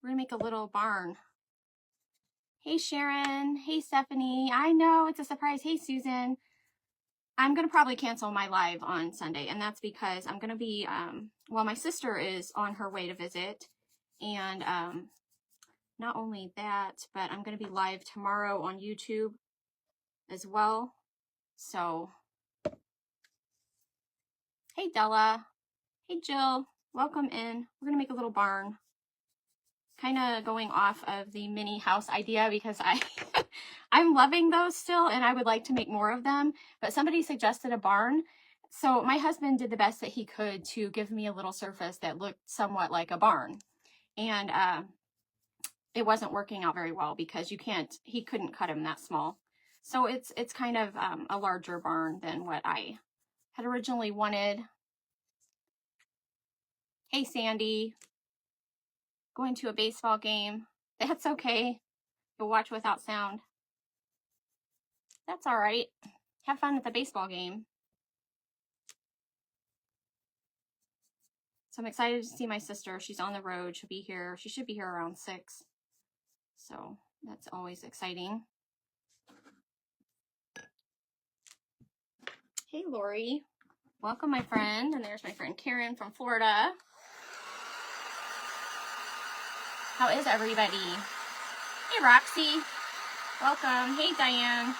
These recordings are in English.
We're gonna make a little barn. Hey Sharon, hey Stephanie. I know it's a surprise. Hey Susan. I'm gonna probably cancel my live on Sunday, and that's because I'm gonna be well, my sister is on her way to visit, and not only that, but I'm gonna be live tomorrow on YouTube as well. So hey Della, hey Jill, welcome in. We're gonna make a little barn, kind of going off of the mini house idea because I'm loving those still, and I would like to make more of them, but somebody suggested a barn. So my husband did the best that he could to give me a little surface that looked somewhat like a barn. And it wasn't working out very well because he couldn't cut him that small. So it's kind of a larger barn than what I had originally wanted. Hey Sandy, going to a baseball game. That's okay. You'll watch without sound. That's all right. Have fun at the baseball game. So I'm excited to see my sister. She's on the road. She'll be here. She should be here around 6. So that's always exciting. Hey, Lori. Welcome, my friend. And there's my friend Karen from Florida. How is everybody? Hey, Roxy. Welcome. Hey, Diane.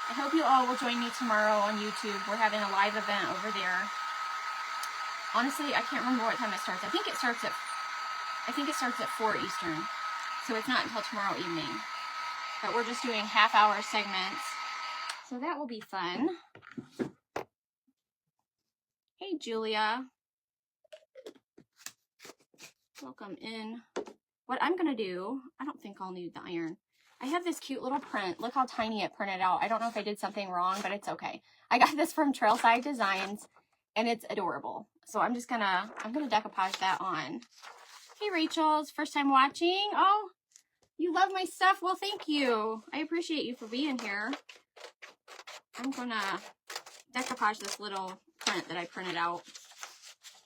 I hope you all will join me tomorrow on YouTube. We're having a live event over there. Honestly, I can't remember what time it starts. I think it starts at 4 Eastern. So it's not until tomorrow evening. But we're just doing half-hour segments. So that will be fun. Hey, Julia. Welcome in. What I'm going to do, I don't think I'll need the iron. I have this cute little print. Look how tiny it printed out. I don't know if I did something wrong, but it's okay. I got this from Trailside Designs, and it's adorable. So I'm gonna decoupage that on. Hey, Rachel, it's first time watching. Oh, you love my stuff. Well, thank you. I appreciate you for being here. I'm gonna decoupage this little print that I printed out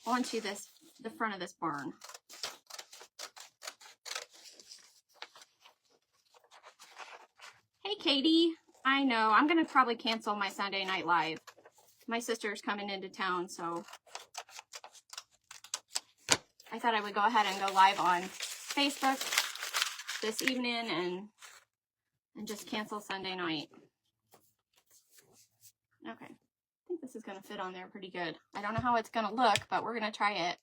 onto the front of this barn. Hey, Katie. I know. I'm going to probably cancel my Sunday night live. My sister's coming into town, so I thought I would go ahead and go live on Facebook this evening and just cancel Sunday night. Okay. I think this is going to fit on there pretty good. I don't know how it's going to look, but we're going to try it.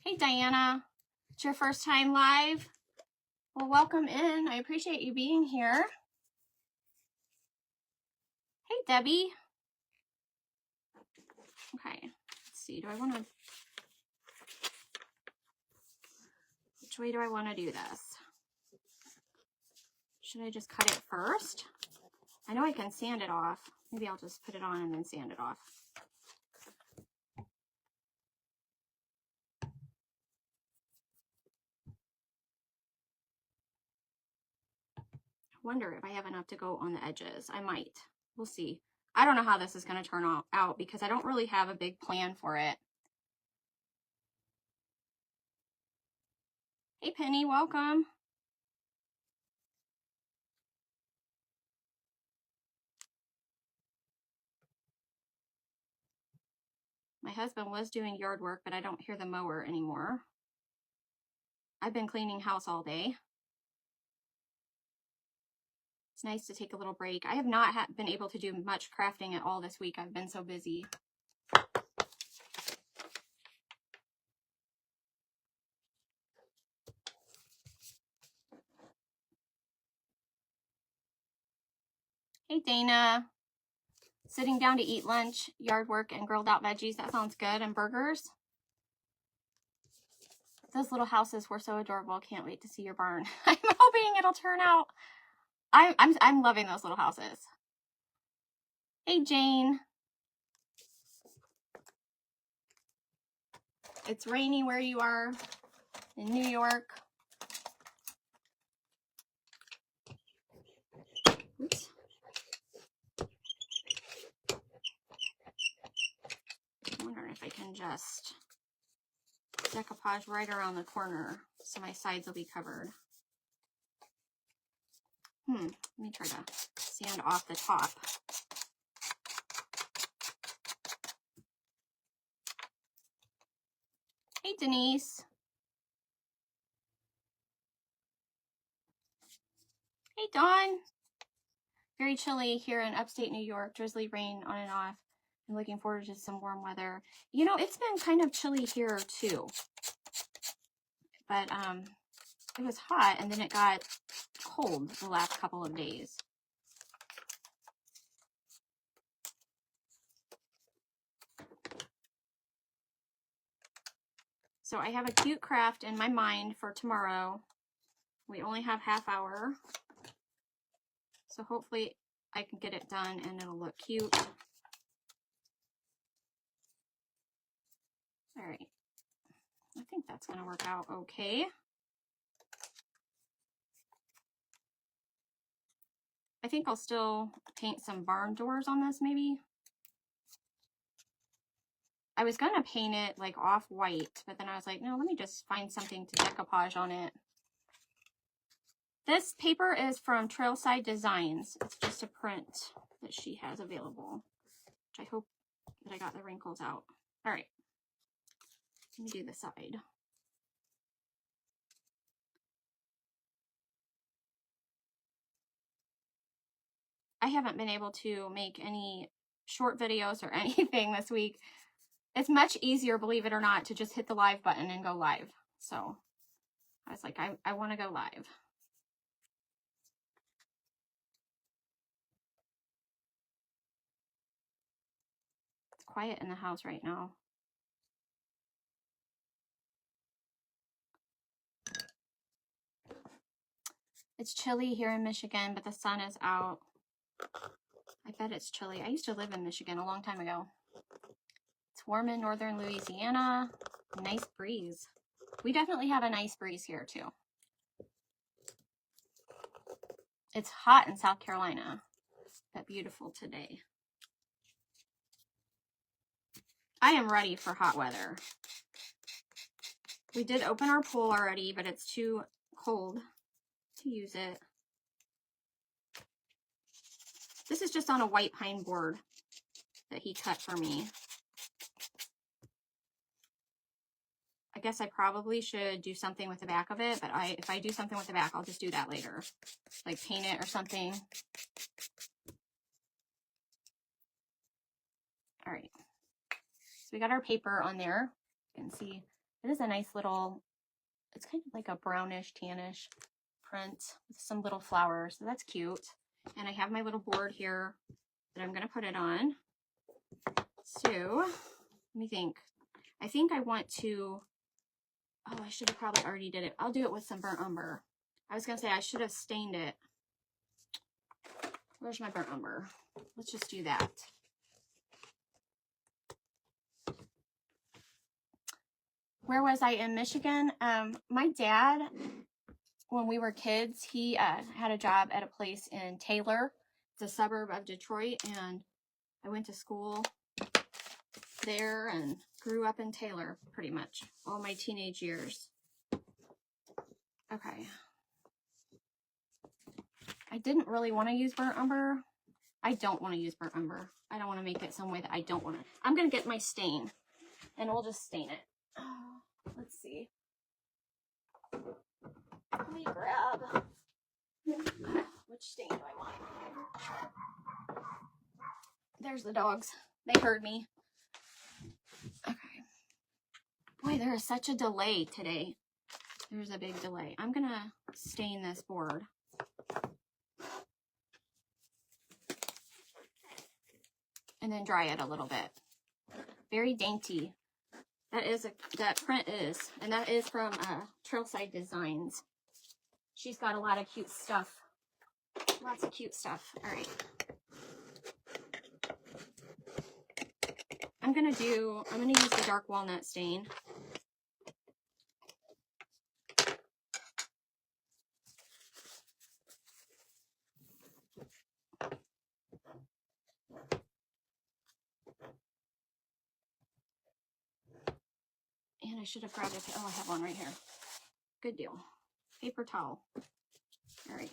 Hey, Diana. It's your first time live. Well, welcome in. I appreciate you being here. Hey, Debbie. Okay, let's see. Which way do I want to do this? Should I just cut it first? I know I can sand it off. Maybe I'll just put it on and then sand it off. I wonder if I have enough to go on the edges. I might. We'll see. I don't know how this is going to turn out because I don't really have a big plan for it. Hey, Penny, welcome. My husband was doing yard work, but I don't hear the mower anymore. I've been cleaning house all day. It's nice to take a little break. I have not been able to do much crafting at all this week. I've been so busy. Hey, Dana. Sitting down to eat lunch, yard work, and grilled out veggies. That sounds good. And burgers. Those little houses were so adorable. Can't wait to see your barn. I'm hoping it'll turn out. I'm loving those little houses. Hey, Jane. It's rainy where you are in New York. Oops. can just decoupage right around the corner so my sides will be covered. Let me try to sand off the top. Hey, Denise. Hey, Dawn. Very chilly here in upstate New York. Drizzly rain on and off. I'm looking forward to some warm weather. You know, it's been kind of chilly here too. But it was hot and then it got cold the last couple of days. So I have a cute craft in my mind for tomorrow. We only have half hour. So hopefully I can get it done and it'll look cute. All right. I think that's going to work out okay. I think I'll still paint some barn doors on this maybe. I was going to paint it like off-white, but then I was like, no, let me just find something to decoupage on it. This paper is from Trailside Designs. It's just a print that she has available, which I hope that I got the wrinkles out. All right, let me do the side. I haven't been able to make any short videos or anything this week. It's much easier, believe it or not, to just hit the live button and go live. So I was like, I want to go live. It's quiet in the house right now. It's chilly here in Michigan, but the sun is out. I bet it's chilly. I used to live in Michigan a long time ago. It's warm in northern Louisiana. Nice breeze. We definitely have a nice breeze here too. It's hot in South Carolina, but beautiful today. I am ready for hot weather. We did open our pool already, but it's too cold to use it. This is just on a white pine board that he cut for me. I guess I probably should do something with the back of it, but if I do something with the back, I'll just do that later. Like paint it or something. All right. So we got our paper on there. You can see it is a nice little, it's kind of like a brownish, tannish print with some little flowers. So that's cute. And I have my little board here that I'm going to put it on. So let me think. I think I want to, oh, I should have probably already did it. I'll do it with some burnt umber. I was going to say I should have stained it. Where's my burnt umber? Let's just do that. Where was I in Michigan? My dad, when we were kids, he had a job at a place in Taylor. It's a suburb of Detroit, and I went to school there and grew up in Taylor pretty much all my teenage years. Okay. I didn't really want to use burnt umber. I don't want to use burnt umber. I don't want to make it some way that I don't want to. I'm going to get my stain, and we'll just stain it. Let's see. Let me grab. Which stain do I want? There's the dogs. They heard me. Okay. Boy, there is such a delay today. There's a big delay. I'm going to stain this board. And then dry it a little bit. Very dainty. That print is, and that is from Trailside Designs. She's got a lot of cute stuff. Lots of cute stuff. All right. I'm gonna use the dark walnut stain. I should have grabbed it. Oh, I have one right here. Good deal. Paper towel. All right.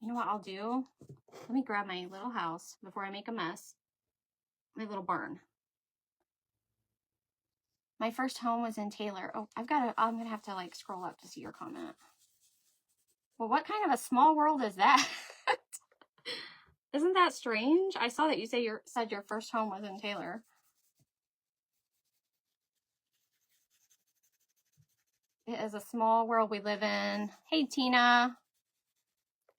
You know what I'll do? Let me grab my little house before I make a mess. My little barn. My first home was in Taylor. Oh, I'm going to have to like scroll up to see your comment. Well, what kind of a small world is that? Isn't that strange? I saw that you said your first home was in Taylor. It is a small world we live in. Hey, Tina.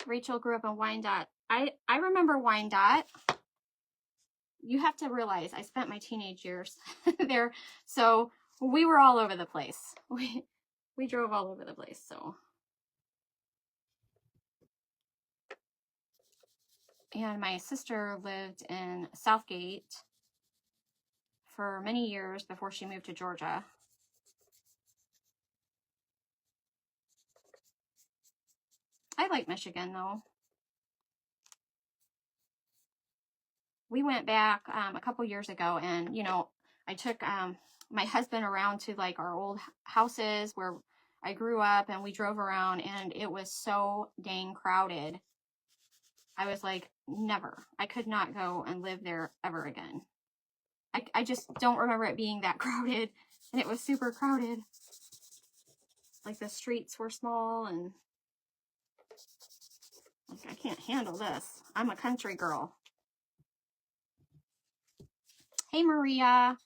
Rachel grew up in Wyandotte. I remember Wyandotte. You have to realize I spent my teenage years there, so we were all over the place. We drove all over the place, so. And my sister lived in Southgate for many years before she moved to Georgia. I like Michigan, though. We went back a couple years ago, and, you know, I took my husband around to, like, our old houses where I grew up, and we drove around, and it was so dang crowded. I was like, never. I could not go and live there ever again. I just don't remember it being that crowded, and it was super crowded. Like, the streets were small, and like, I can't handle this. I'm a country girl. Hey, Maria.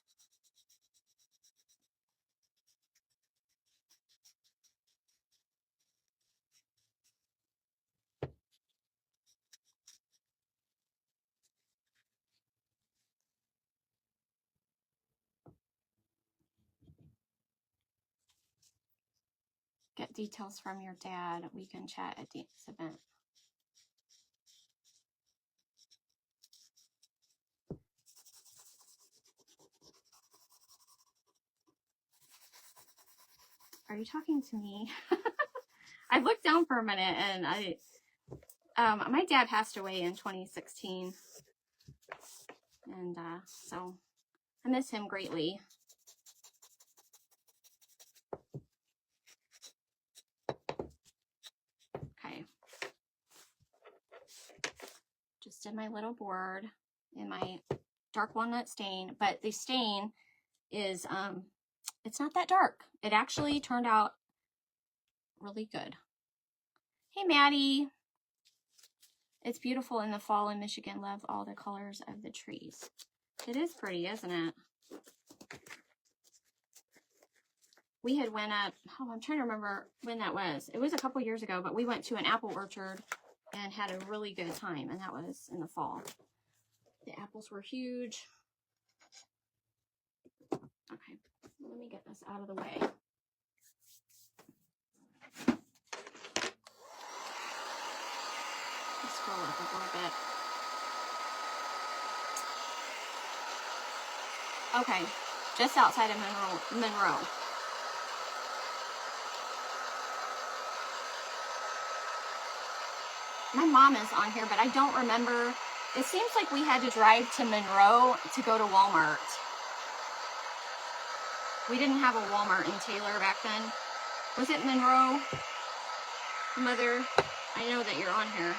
Get details from your dad. We can chat at this event. Are you talking to me? I looked down for a minute, and my dad passed away in 2016, and so I miss him greatly. Okay, just did my little board in my dark walnut stain, but the stain is it's not that dark. It actually turned out really good. Hey, Maddie. It's beautiful in the fall in Michigan. Love all the colors of the trees. It is pretty, isn't it? We had went up, oh, I'm trying to remember when that was. It was a couple years ago, but we went to an apple orchard and had a really good time, and that was in the fall. The apples were huge. Okay, let me get this out of the way. Let's scroll up a little bit. Okay, just outside of Monroe. My mom is on here, but I don't remember. It seems like we had to drive to Monroe to go to Walmart. We didn't have a Walmart in Taylor back then. Was it Monroe? Mother, I know that you're on here.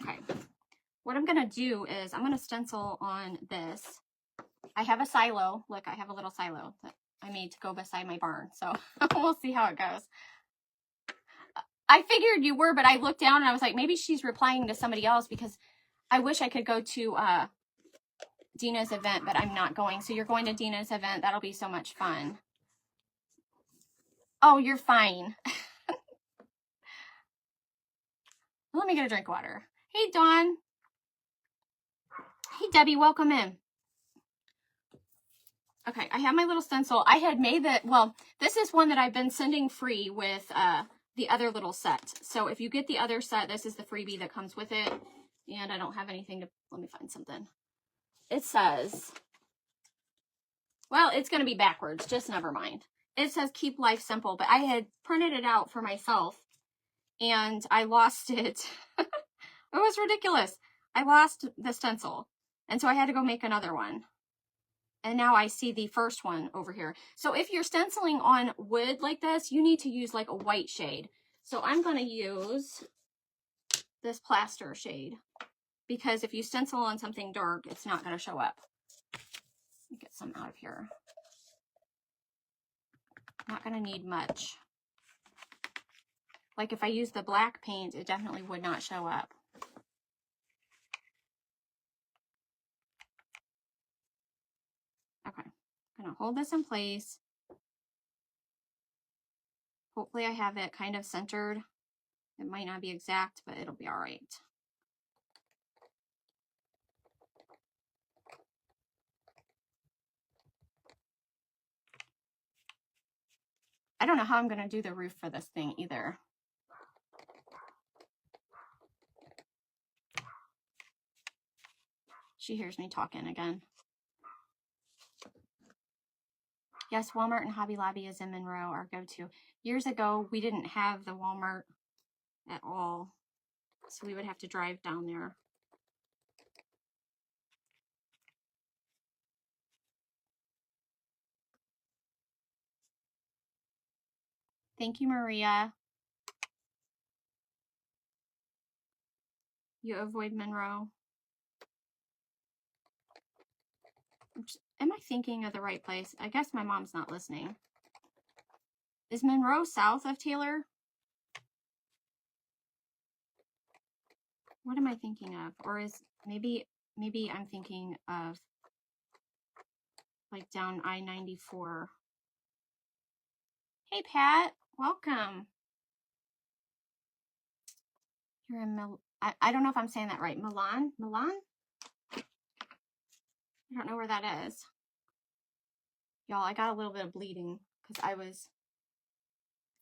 Okay. What I'm going to do is I'm going to stencil on this. I have a silo. Look, I have a little silo that I made to go beside my barn. So we'll see how it goes. I figured you were, but I looked down and I was like, maybe she's replying to somebody else, because I wish I could go to Dina's event, but I'm not going. So you're going to Dina's event. That'll be so much fun. Oh, you're fine. Let me get a drink of water. Hey, Dawn. Hey, Debbie, welcome in. Okay, I have my little stencil. I had made that, well, this is one that I've been sending free with the other little set. So if you get the other set, this is the freebie that comes with it. And I don't have anything to, let me find something. It says, well, it's going to be backwards, just never mind. It says keep life simple, but I had printed it out for myself and I lost it. It was ridiculous. I lost the stencil. And so I had to go make another one. And now I see the first one over here. So if you're stenciling on wood like this, you need to use like a white shade. So I'm going to use this plaster shade, because if you stencil on something dark, it's not going to show up. Let me get some out of here. Not going to need much. Like if I use the black paint, it definitely would not show up. Okay, I'm going to hold this in place. Hopefully I have it kind of centered. It might not be exact, but it'll be all right. I don't know how I'm going to do the roof for this thing either. She hears me talking again. Yes, Walmart and Hobby Lobby is in Monroe, our go-to. Years ago, we didn't have the Walmart at all, so we would have to drive down there. Thank you, Maria. You avoid Monroe. Am I thinking of the right place? I guess my mom's not listening. Is Monroe south of Taylor? What am I thinking of? Or is maybe I'm thinking of like down I-94. Hey Pat, welcome. You're in I don't know if I'm saying that right. Milan? Milan? I don't know where that is. Y'all, I got a little bit of bleeding because I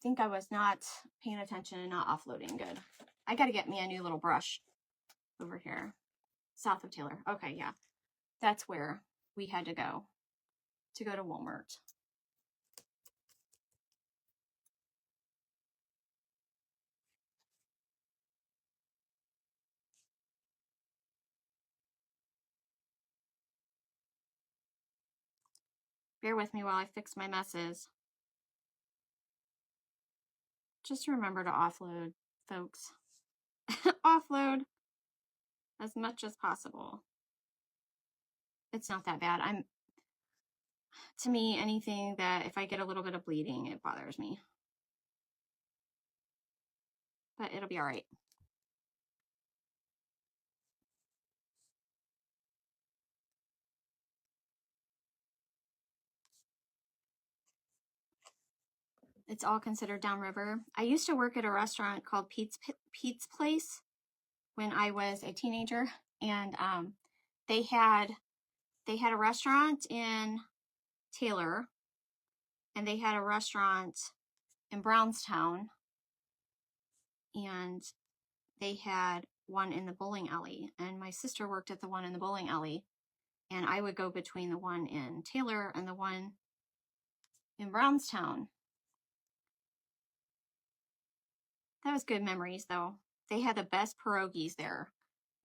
think I was not paying attention and not offloading good. I got to get me a new little brush over here. South of Taylor. Okay, yeah. That's where we had to go to Walmart. Bear with me while I fix my messes. Just remember to offload, folks. Offload as much as possible. It's not that bad. To me, anything that if I get a little bit of bleeding, it bothers me. But it'll be all right. It's all considered downriver. I used to work at a restaurant called Pete's Place when I was a teenager, and they had a restaurant in Taylor, and they had a restaurant in Brownstown, and they had one in the bowling alley, and my sister worked at the one in the bowling alley, and I would go between the one in Taylor and the one in Brownstown. That was good memories, though. They had the best pierogies there.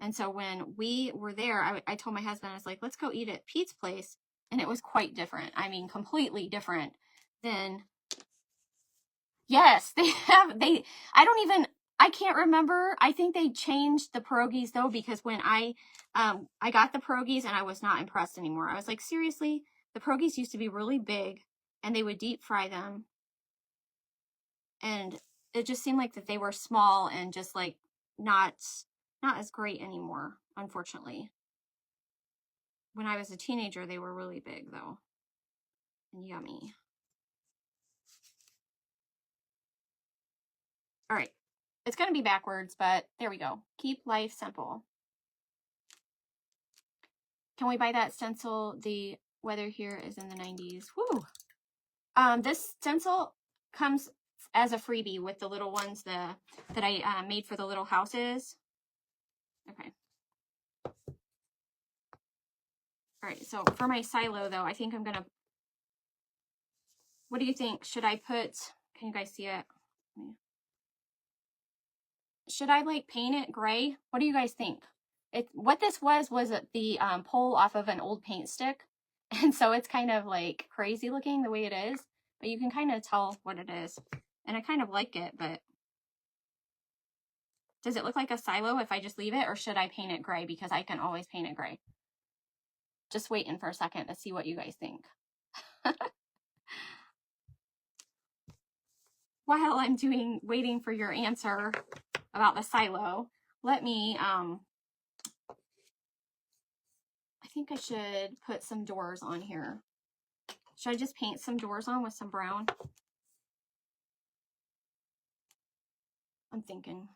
And so when we were there, I told my husband, I was like, let's go eat at Pete's Place. And it was quite different. I mean, completely different than, yes, I can't remember. I think they changed the pierogies though, because when I got the pierogies and I was not impressed anymore. I was like, seriously, the pierogies used to be really big and they would deep fry them. And it just seemed like that they were small and just like not as great anymore, unfortunately. When I was a teenager, they were really big though and yummy. All right, it's going to be backwards, but there we go. Keep life simple. Can we buy that stencil? The weather here is in the 90s. Woo! This stencil comes as a freebie with the little ones that I made for the little houses. Okay. All right, so for my silo though, I think I'm gonna, what do you think? Should I put, can you guys see it? Should I like paint it gray? What do you guys think? What this was the pole off of an old paint stick. And so it's kind of like crazy looking the way it is, but you can kind of tell what it is. And I kind of like it, but does it look like a silo if I just leave it, or should I paint it gray? Because I can always paint it gray. Just waiting for a second to see what you guys think. While I'm waiting for your answer about the silo, let me, I think I should put some doors on here. Should I just paint some doors on with some brown? I'm thinking.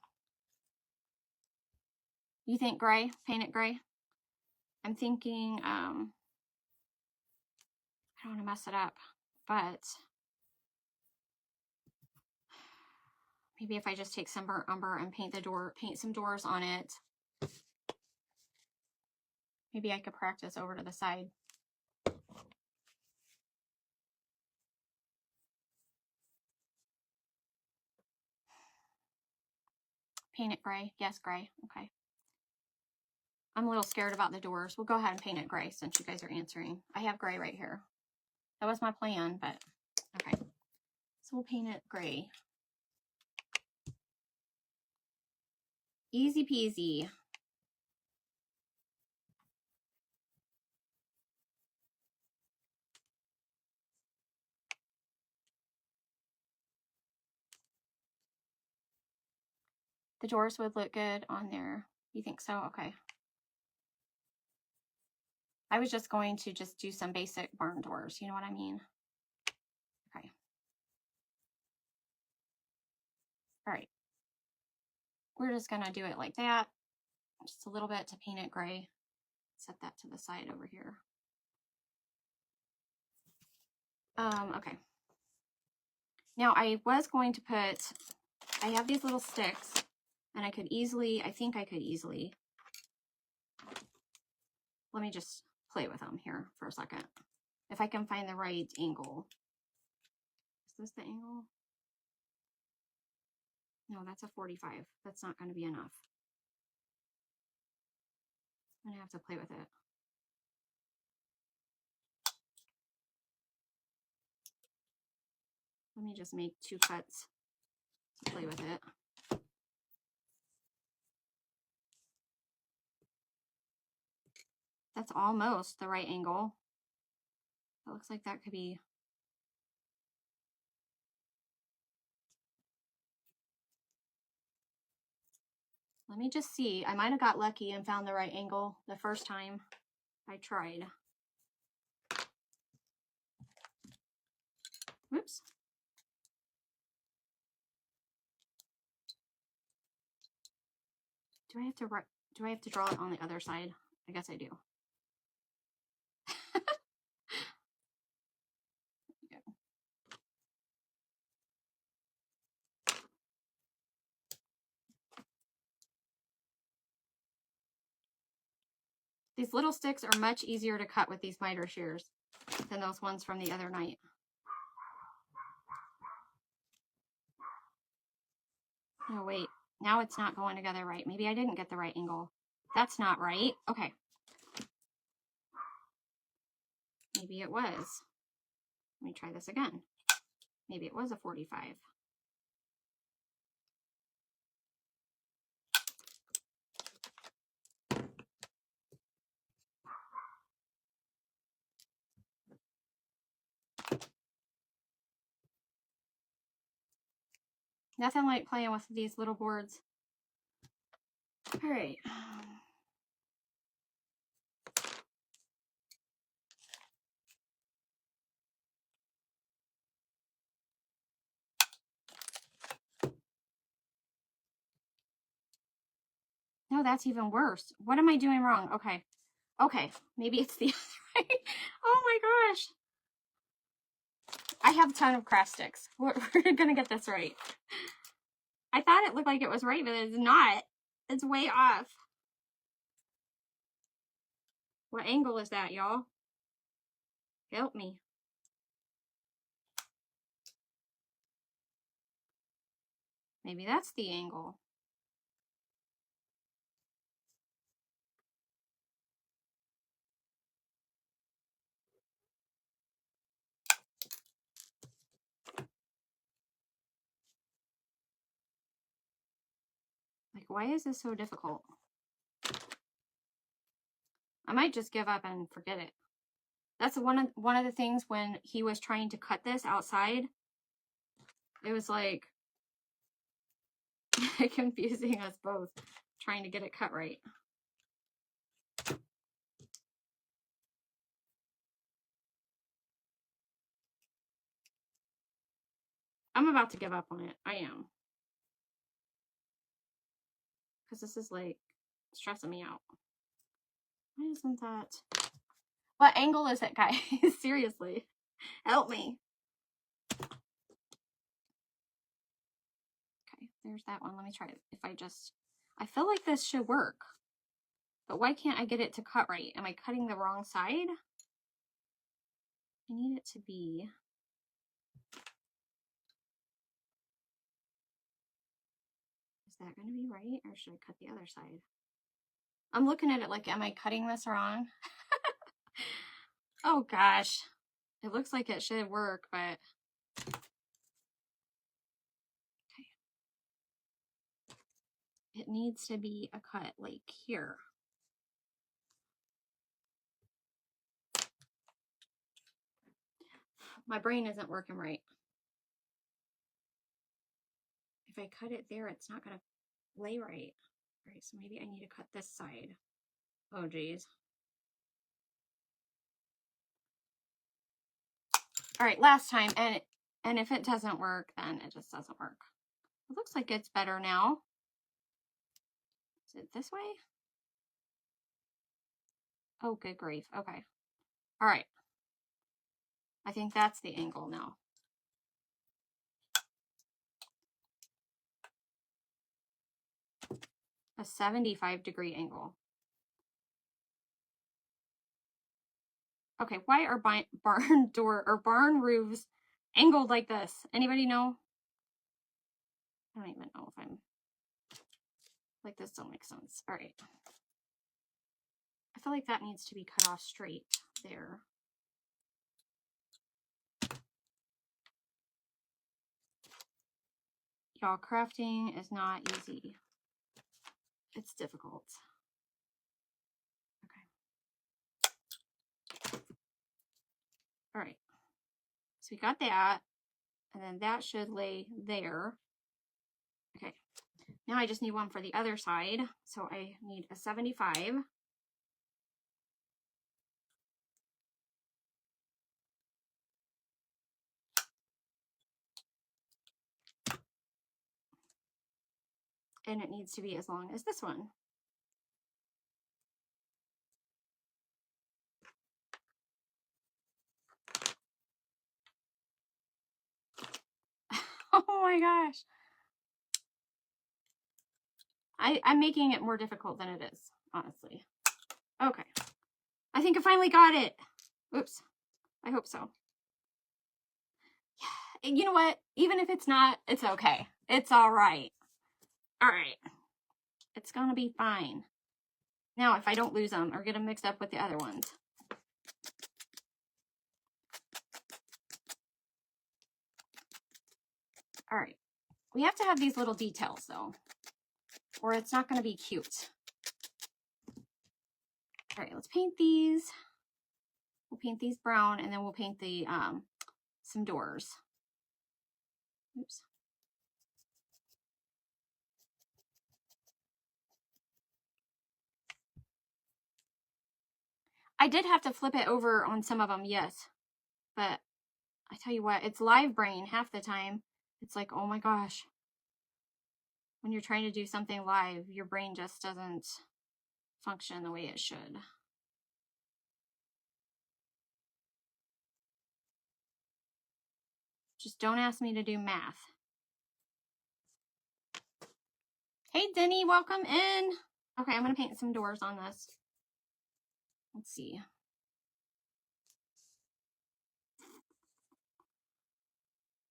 You think gray? Paint it gray? I'm thinking, I don't want to mess it up, but maybe if I just take some burnt umber and paint some doors on it. Maybe I could practice over to the side. Paint it gray. Yes, gray. Okay. I'm a little scared about the doors. We'll go ahead and paint it gray since you guys are answering. I have gray right here. That was my plan, but okay. So we'll paint it gray. Easy peasy. The doors would look good on there. You think so? Okay. I was just going to just do some basic barn doors. You know what I mean? Okay. All right. We're just going to do it like that. Just a little bit to paint it gray. Set that to the side over here. Okay. Now I was going to put, I have these little sticks, and I think I could easily, let me just play with them here for a second. If I can find the right angle. Is this the angle? No, that's a 45. That's not going to be enough. I'm going to have to play with it. Let me just make 2 cuts to play with it. That's almost the right angle. It looks like that could be. Let me just see. I might have got lucky and found the right angle the first time I tried. Whoops. Do I have to draw it on the other side? I guess I do. These little sticks are much easier to cut with these miter shears than those ones from the other night. Oh, wait. Now it's not going together right. Maybe I didn't get the right angle. That's not right. Okay. Maybe it was. Let me try this again. Maybe it was a 45. Nothing like playing with these little boards. All right. No, that's even worse. What am I doing wrong? Okay. Okay. Maybe it's the other way. Oh my gosh. I have a ton of craft sticks. We're going to get this right. I thought it looked like it was right, but it's not. It's way off. What angle is that, y'all? Help me. Maybe that's the angle. Like, why is this so difficult? I might just give up and forget it. That's one of the things when he was trying to cut this outside. It was like confusing us both trying to get it cut right. I'm about to give up on it. I am. Because this is like stressing me out. Why isn't that? What angle is it, guys? Seriously. Help me. Okay, there's that one. Let me try it. If I feel like this should work. But why can't I get it to cut right? Am I cutting the wrong side? I need it to be... Is that going to be right? Or should I cut the other side? I'm looking at it like, am I cutting this wrong? Oh gosh. It looks like it should work, but... Okay. It needs to be a cut like here. My brain isn't working right. If I cut it there, it's not going to lay right. All right, so maybe I need to cut this side. Oh, geez. All right, last time, and if it doesn't work, then it just doesn't work. It looks like it's better now. Is it this way? Oh, good grief. Okay. All right. I think that's the angle now. A 75-degree angle. Okay, why are barn door or barn roofs angled like this? Anybody know? I don't even know if I'm like this. Don't make sense. All right. I feel like that needs to be cut off straight there. Y'all, crafting is not easy. It's difficult. Okay. All right. So we got that, and then that should lay there. Okay. Now I just need one for the other side. So I need a 75. And it needs to be as long as this one. Oh my gosh. I'm making it more difficult than it is, honestly. Okay. I think I finally got it. Oops. I hope so. Yeah. You know what? Even if it's not, it's okay. It's all right. All right. It's going to be fine. Now, if I don't lose them or get them mixed up with the other ones. All right. We have to have these little details, though, or it's not going to be cute. All right, let's paint these. We'll paint these brown, and then we'll paint the some doors. Oops. I did have to flip it over on some of them, yes. But I tell you what, it's live brain half the time. It's like, oh my gosh. When you're trying to do something live, your brain just doesn't function the way it should. Just don't ask me to do math. Hey, Denny, welcome in. Okay, I'm going to paint some doors on this. Let's see.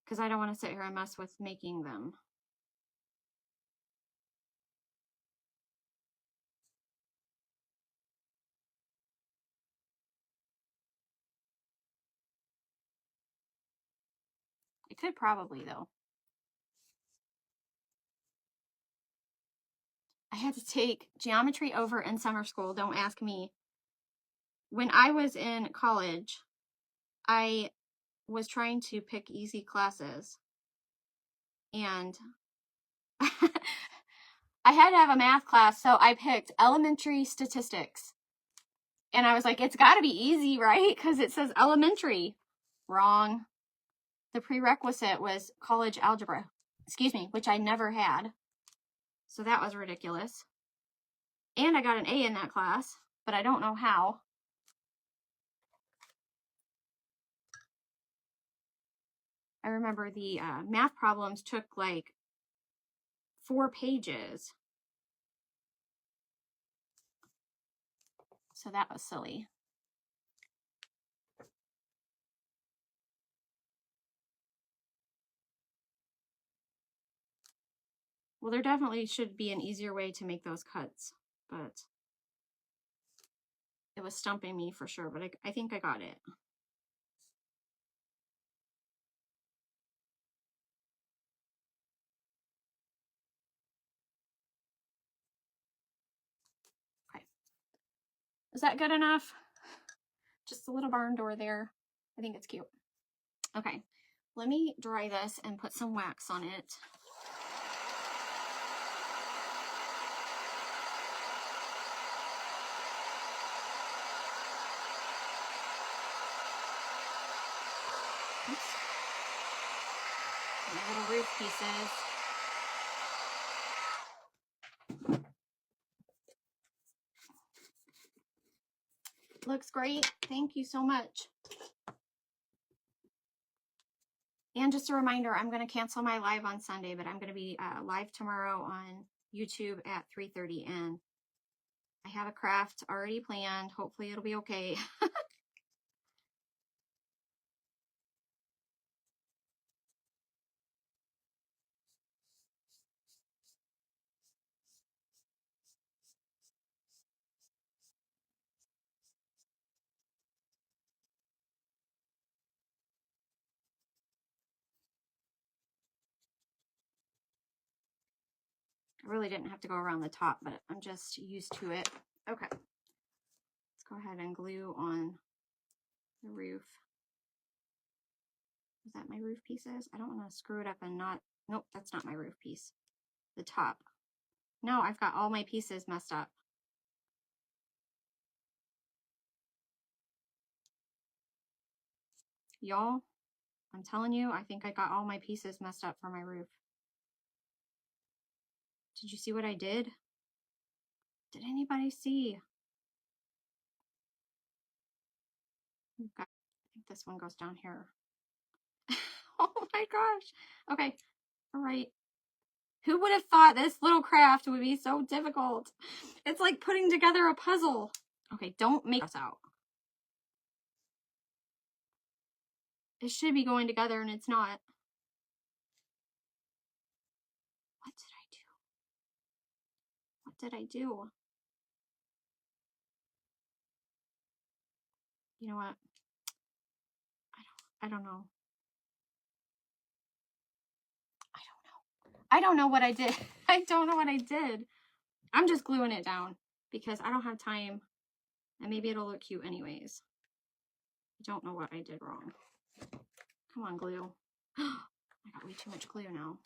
Because I don't want to sit here and mess with making them. I could probably, though. I had to take geometry over in summer school. Don't ask me. When I was in college, I was trying to pick easy classes, and I had to have a math class, so I picked elementary statistics. And I was like, it's got to be easy, right? Because it says elementary. Wrong. The prerequisite was college algebra, excuse me, which I never had. So that was ridiculous. And I got an A in that class, but I don't know how. I remember the math problems took like 4 pages. So that was silly. Well, there definitely should be an easier way to make those cuts, but it was stumping me for sure, but I think I got it. Okay. Is that good enough? Just a little barn door there. I think it's cute. Okay, let me dry this and put some wax on it. Oops. My little roof pieces. Looks great. Thank you so much. And just a reminder, I'm going to cancel my live on Sunday, but I'm going to be live tomorrow on YouTube at 3:30, and I have a craft already planned. Hopefully it'll be okay. I really didn't have to go around the top, but I'm just used to it. Okay. Let's go ahead and glue on the roof. Is that my roof pieces? I don't want to screw it up and not, nope, that's not my roof piece. The top. No, I've got all my pieces messed up. Y'all, I'm telling you, I think I got all my pieces messed up for my roof. Did you see what I did? Did anybody see? I think this one goes down here. Oh my gosh. Okay. All right. Who would have thought this little craft would be so difficult? It's like putting together a puzzle. Okay, don't make us out. It should be going together and it's not. What did I do? What did I do? You know what? I don't know. I don't know what I did. I don't know what I did. I'm just gluing it down because I don't have time, and maybe it'll look cute anyways. I don't know what I did wrong. Come on, glue. I got way too much glue now.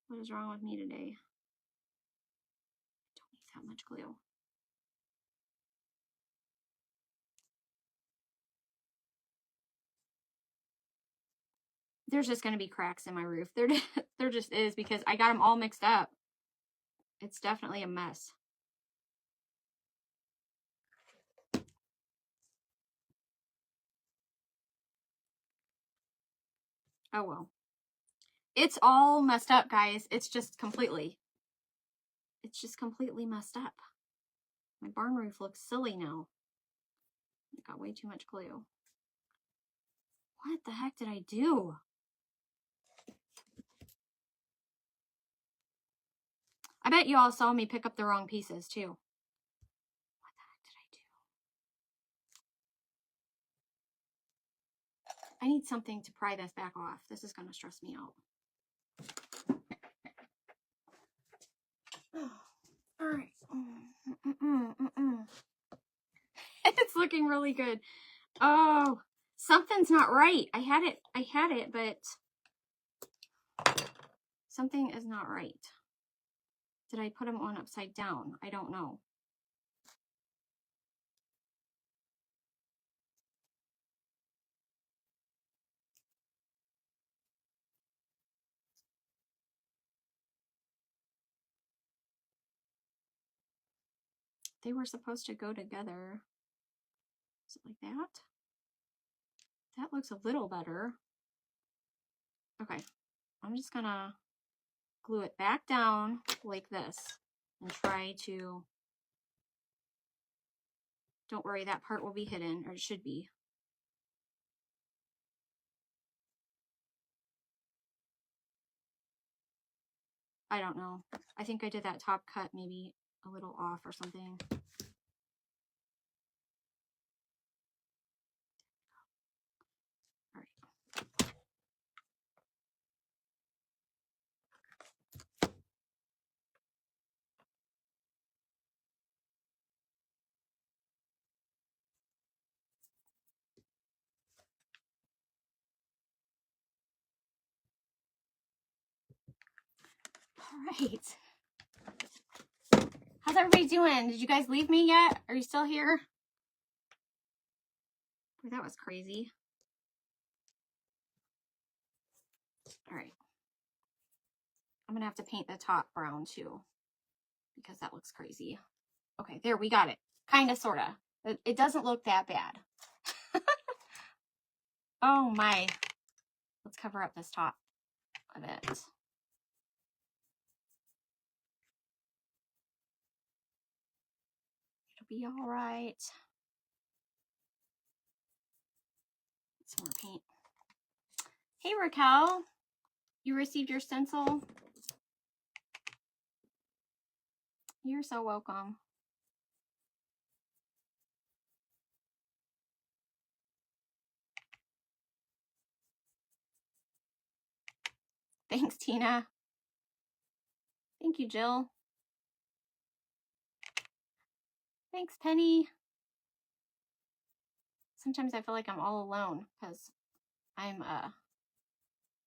What is wrong with me today? I don't need that much glue. There's just going to be cracks in my roof. There just is, because I got them all mixed up. It's definitely a mess. Oh well. It's all messed up, guys. It's just completely messed up. My barn roof looks silly now. I got way too much glue. What the heck did I do? I bet you all saw me pick up the wrong pieces too. What the heck did I do? I need something to pry this back off. This is going to stress me out. All right. It's looking really good. Oh, something's not right. I had it, but something is not right. Did I put them on upside down? I don't know. They were supposed to go together. Is it like that? That looks a little better. Okay, I'm just gonna glue it back down like this and try to, don't worry, that part will be hidden, or it should be. I don't know. I think I did that top cut maybe a little off or something. All right. All right. How's everybody doing? Did you guys leave me yet? Are you still here? Boy, that was crazy. All right. I'm gonna have to paint the top brown too, because that looks crazy. Okay, there, we got it. Kind of, sort of. It doesn't look that bad. Oh my. Let's cover up this top of it. It'll be all right. Some more paint. Hey Raquel, you received your stencil? You're so welcome. Thanks, Tina. Thank you, Jill. Thanks, Penny. Sometimes I feel like I'm all alone because I'm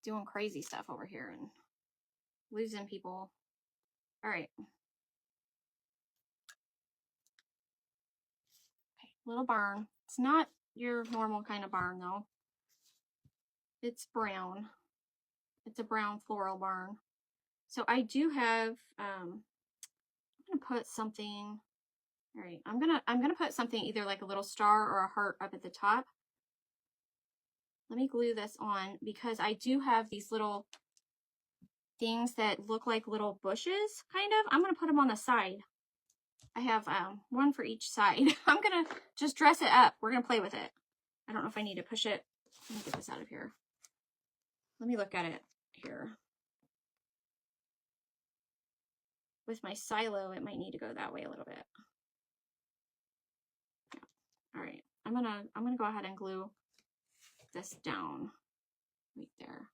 doing crazy stuff over here and losing people. All right. Okay, little barn. It's not your normal kind of barn though. It's brown. It's a brown floral barn. So I do have I'm gonna put something. All right, I'm gonna put something either like a little star or a heart up at the top. Let me glue this on because I do have these little things that look like little bushes, kind of. I'm gonna put them on the side. I have one for each side. I'm gonna just dress it up. We're gonna play with it. I don't know if I need to push it. Let me get this out of here. Let me look at it here. With my silo, it might need to go that way a little bit. Yeah. All right, I'm gonna go ahead and glue this down right there.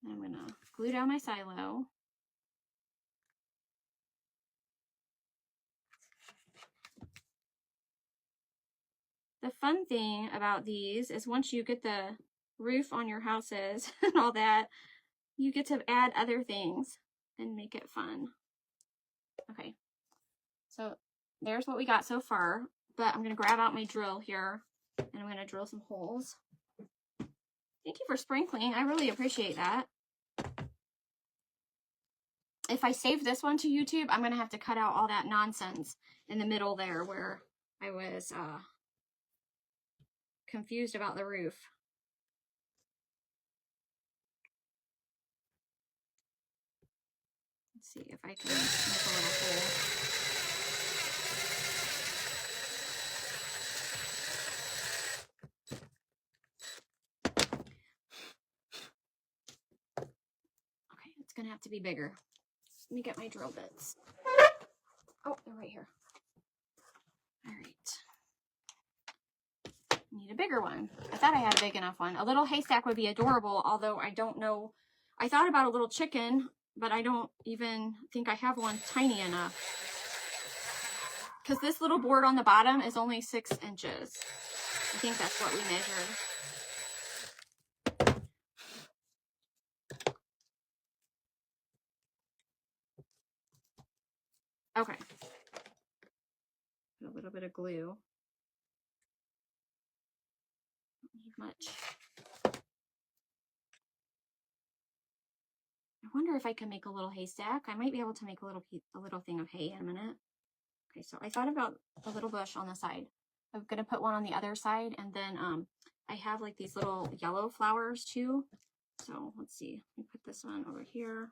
And I'm gonna glue down my silo. The fun thing about these is once you get the roof on your houses and all that, you get to add other things and make it fun. Okay, so there's what we got so far, but I'm gonna grab out my drill here and I'm gonna drill some holes. Thank you for sprinkling. I really appreciate that. If I save this one to YouTube, I'm gonna have to cut out all that nonsense in the middle there where I was confused about the roof. Let's see if I can make a little hole. Okay, it's gonna have to be bigger. Let me get my drill bits. Oh, they're right here. need a bigger one. I thought I had a big enough one. A little haystack would be adorable, although I don't know. I thought about a little chicken, but I don't even think I have one tiny enough. Because this little board on the bottom is only 6 inches. I think that's what we measured. Okay. Put a little bit of glue. Don't need much. I wonder if I can make a little haystack. I might be able to make a little thing of hay in a minute. Okay, so I thought about a little bush on the side. I'm gonna put one on the other side, and then I have like these little yellow flowers too. So let's see. Let me put this one over here.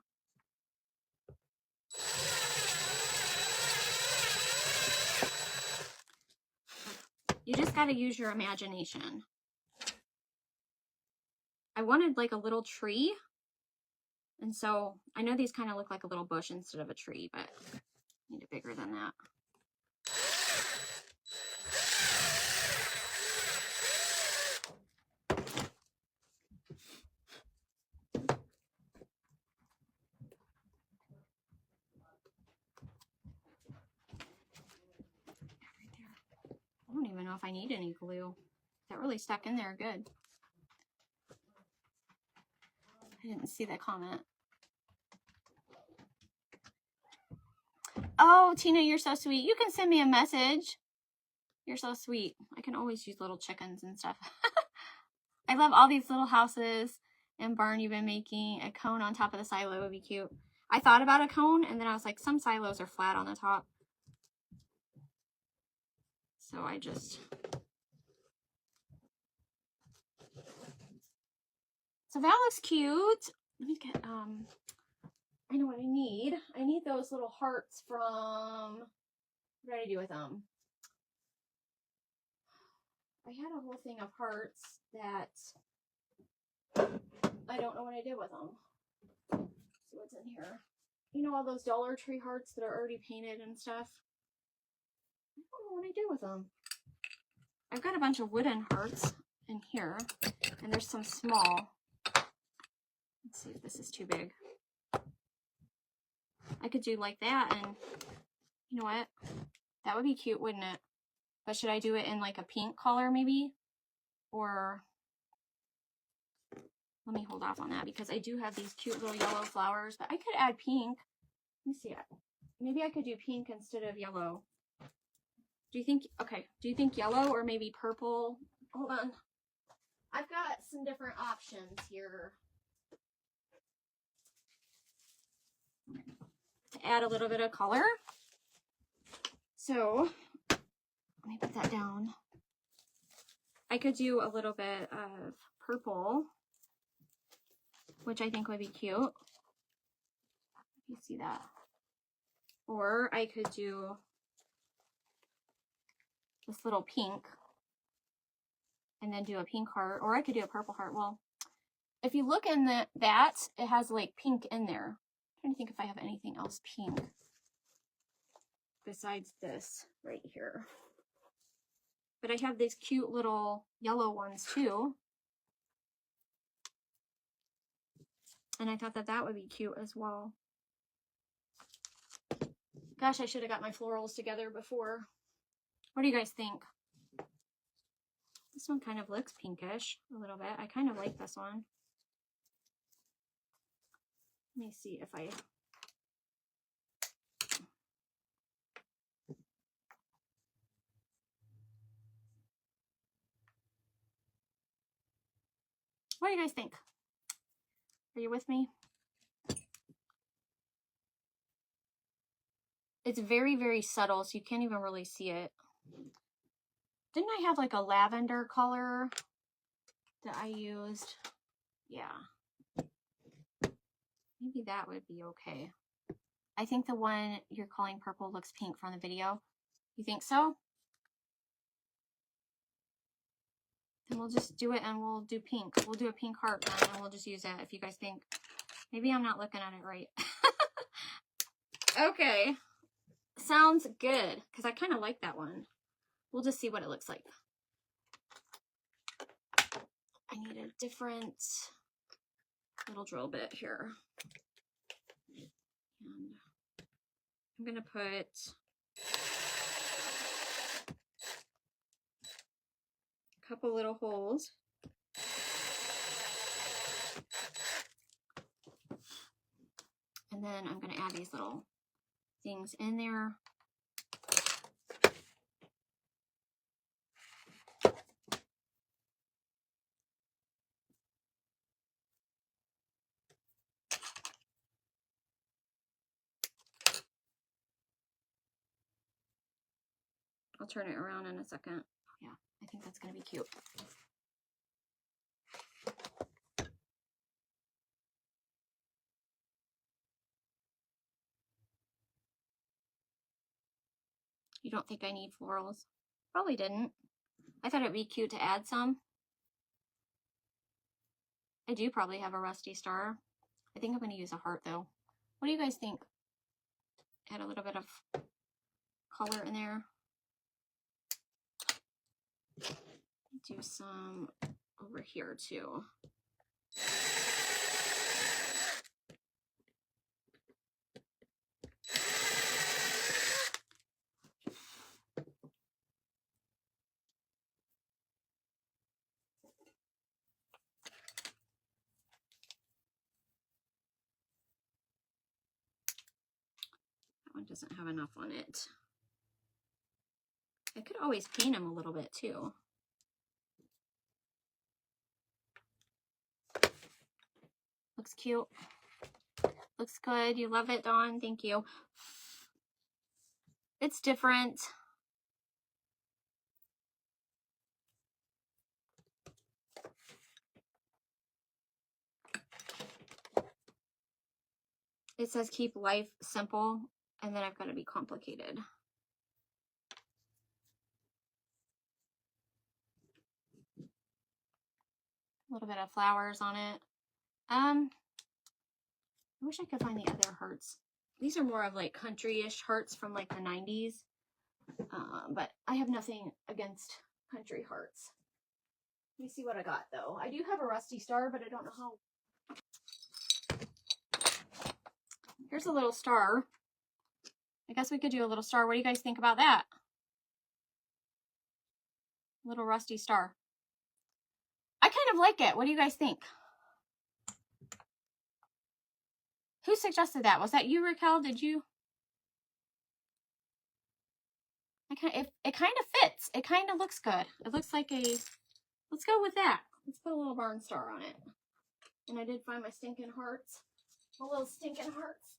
You just got to use your imagination. I wanted like a little tree. And so I know these kind of look like a little bush instead of a tree, but I need it bigger than that. I don't even know if I need any glue. That really stuck in there good. I didn't see that comment. Oh, Tina, you're so sweet. You can send me a message. You're so sweet. I can always use little chickens and stuff. I love all these little houses and barn you've been making. A cone on top of the silo would be cute. I thought about a cone, and then I was like, some silos are flat on the top. So I just... So that looks cute. Let me get, I know what I need. I need those little hearts from, what did I do with them? I had a whole thing of hearts that I don't know what I did with them. Let's see what's in here. You know all those Dollar Tree hearts that are already painted and stuff? I don't know what I did with them. I've got a bunch of wooden hearts in here, and there's some small. Let's see if this is too big. I could do like that, and you know what? That would be cute, wouldn't it? But should I do it in like a pink color maybe? Or let me hold off on that because I do have these cute little yellow flowers, but I could add pink. Let me see. Maybe I could do pink instead of yellow. Do you think, okay, do you think yellow or maybe purple? Hold on. I've got some different options here. To add a little bit of color. So, let me put that down. I could do a little bit of purple, which I think would be cute. You see that? Or I could do this little pink and then do a pink heart, or I could do a purple heart. Well, if you look in that, it has like pink in there. I'm trying to think if I have anything else pink besides this right here. But I have these cute little yellow ones too. And I thought that that would be cute as well. Gosh, I should have got my florals together before. What do you guys think? This one kind of looks pinkish a little bit. I kind of like this one. Let me see if I... What do you guys think? Are you with me? It's very, very subtle, so you can't even really see it. Didn't I have like a lavender color that I used? Yeah. Maybe that would be okay. I think the one you're calling purple looks pink from the video. You think so? Then we'll just do it and we'll do pink. We'll do a pink heart then, and we'll just use that if you guys think. Maybe I'm not looking at it right. Okay. Sounds good. Because I kind of like that one. We'll just see what it looks like. I need a different little drill bit here. And I'm going to put a couple little holes. And then I'm going to add these little things in there. I'll turn it around in a second. Yeah, I think that's going to be cute. You don't think I need florals? Probably didn't. I thought it'd be cute to add some. I do probably have a rusty star. I think I'm going to use a heart though. What do you guys think? Add a little bit of color in there. Do some over here too. That one doesn't have enough on it. I could always paint them a little bit too. Looks cute. Looks good. You love it, Dawn? Thank you. It's different. It says keep life simple, and then I've got to be complicated. A little bit of flowers on it. I wish I could find the other hearts. These are more of like country-ish hearts from like the 90s. But I have nothing against country hearts. Let me see what I got though. I do have a rusty star, but I don't know how. Here's a little star. I guess we could do a little star. What do you guys think about that? Little rusty star. I kind of like it. What do you guys think? Who suggested that? Was that you, Raquel? Did you? It kind of fits. It kind of looks good. It looks like a, let's go with that. Let's put a little barn star on it. And I did find my stinking hearts. My little stinking hearts.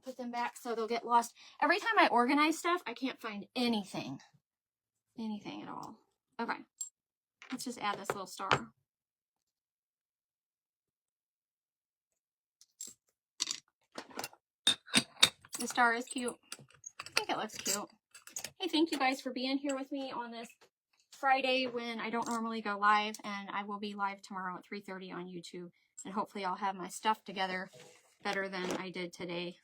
Put them back so they'll get lost. Every time I organize stuff, I can't find anything. Anything at all. Okay. Let's just add this little star. The star is cute. I think it looks cute. Hey, thank you guys for being here with me on this Friday when I don't normally go live, and I will be live tomorrow at 3:30 on YouTube, and hopefully I'll have my stuff together better than I did today.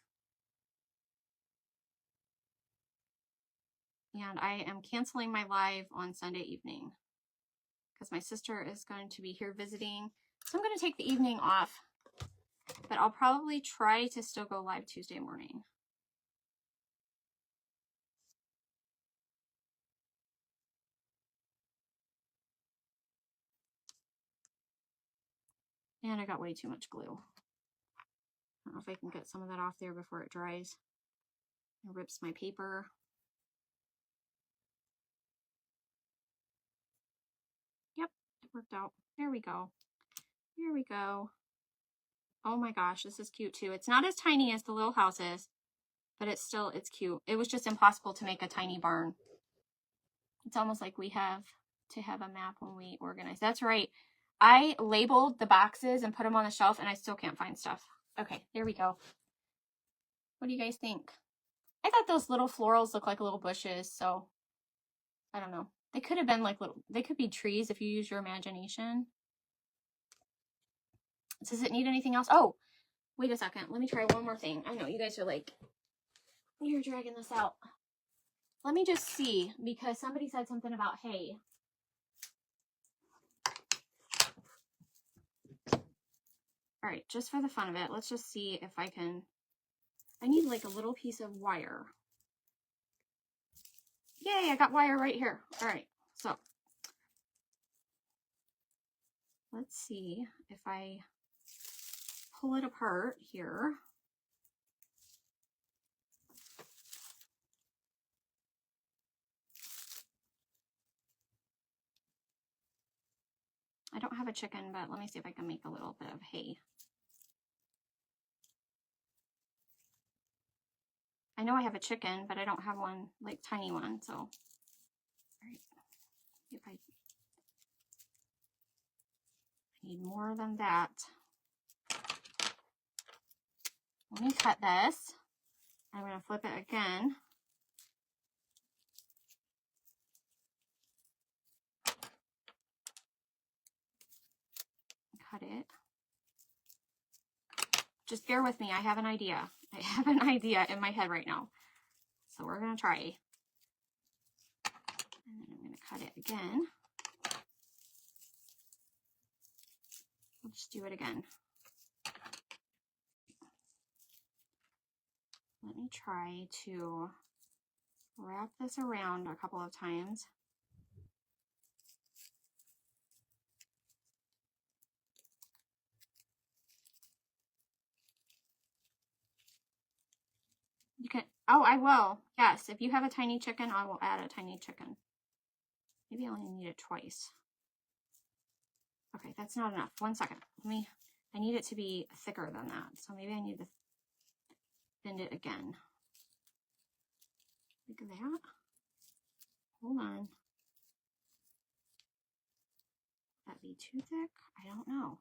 And I am canceling my live on Sunday evening because my sister is going to be here visiting. So I'm going to take the evening off, but I'll probably try to still go live Tuesday morning. And I got way too much glue. I don't know if I can get some of that off there before it dries. It rips my paper. Yep, it worked out. There we go. There we go. Oh my gosh, this is cute too. It's not as tiny as the little house is, but it's cute. It was just impossible to make a tiny barn. It's almost like we have to have a map when we organize. That's right. I labeled the boxes and put them on the shelf, and I still can't find stuff. Okay, there we go. What do you guys think? I thought those little florals look like little bushes, so I don't know. They could have been like little, they could be trees if you use your imagination. Does it need anything else? Oh, wait a second. Let me try one more thing. I know you guys are like, you're dragging this out. Let me just see, because somebody said something about hay. All right, just for the fun of it, let's just see if I can, I need like a little piece of wire. Yay, I got wire right here. All right, so let's see if I pull it apart here. I don't have a chicken, but let me see if I can make a little bit of hay. I know I have a chicken, but I don't have one, like tiny one, so. All right, if I need more than that. Let me cut this. I'm going to flip it again. Cut it. Just bear with me. I have an idea. I have an idea in my head right now. So we're going to try. And then I'm going to cut it again. We'll just do it again. Let me try to wrap this around a couple of times. You can, oh, I will. Yes, if you have a tiny chicken, I will add a tiny chicken. Maybe I only need it twice. Okay, that's not enough. 1 second. I need it to be thicker than that. So maybe I need to bend it again. Like that. Hold on. Would that be too thick? I don't know.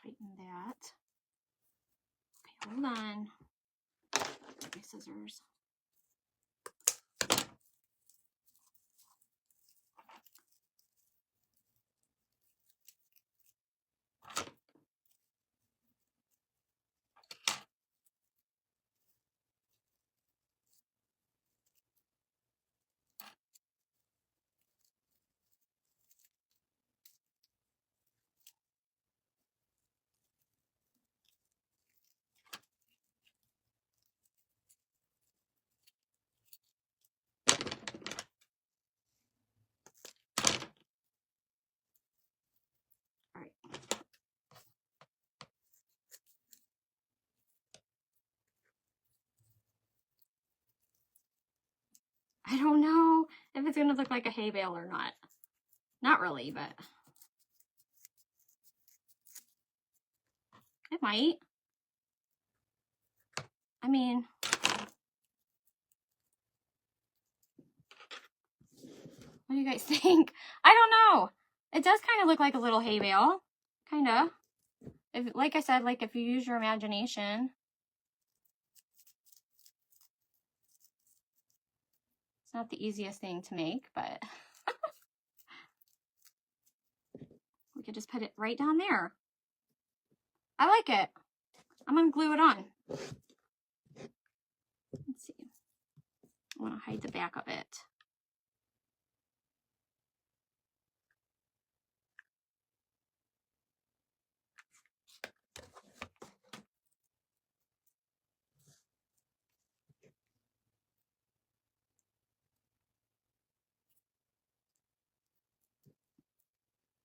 Tighten that. Okay, hold on. Get my scissors. All right. I don't know if it's gonna look like a hay bale or not. Not really, but it might. I mean, what do you guys think? I don't know. It does kind of look like a little hay bale. Kind of. If, like I said, like if you use your imagination. It's not the easiest thing to make, but we could just put it right down there. I like it. I'm going to glue it on. Let's see. I want to hide the back of it.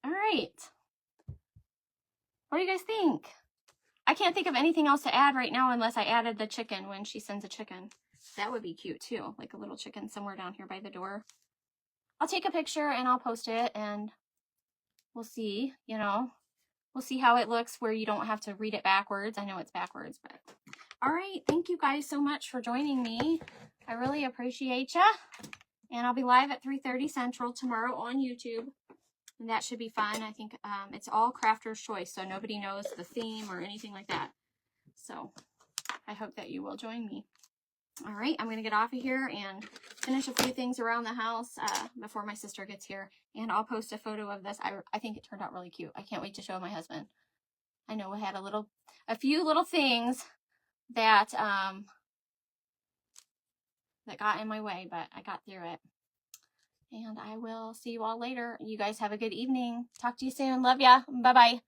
All right. What do you guys think? I can't think of anything else to add right now unless I added the chicken when she sends a chicken. That would be cute too, like a little chicken somewhere down here by the door. I'll take a picture and I'll post it and we'll see, you know, we'll see how it looks where you don't have to read it backwards. I know it's backwards, but all right. Thank you guys so much for joining me. I really appreciate ya. And I'll be live at 3:30 Central tomorrow on YouTube. And that should be fun. I think it's all crafter's choice, so nobody knows the theme or anything like that. So I hope that you will join me. All right, I'm going to get off of here and finish a few things around the house before my sister gets here. And I'll post a photo of this. I think it turned out really cute. I can't wait to show my husband. I know we had a few little things that that got in my way, but I got through it. And I will see you all later. You guys have a good evening. Talk to you soon. Love ya. Bye-bye.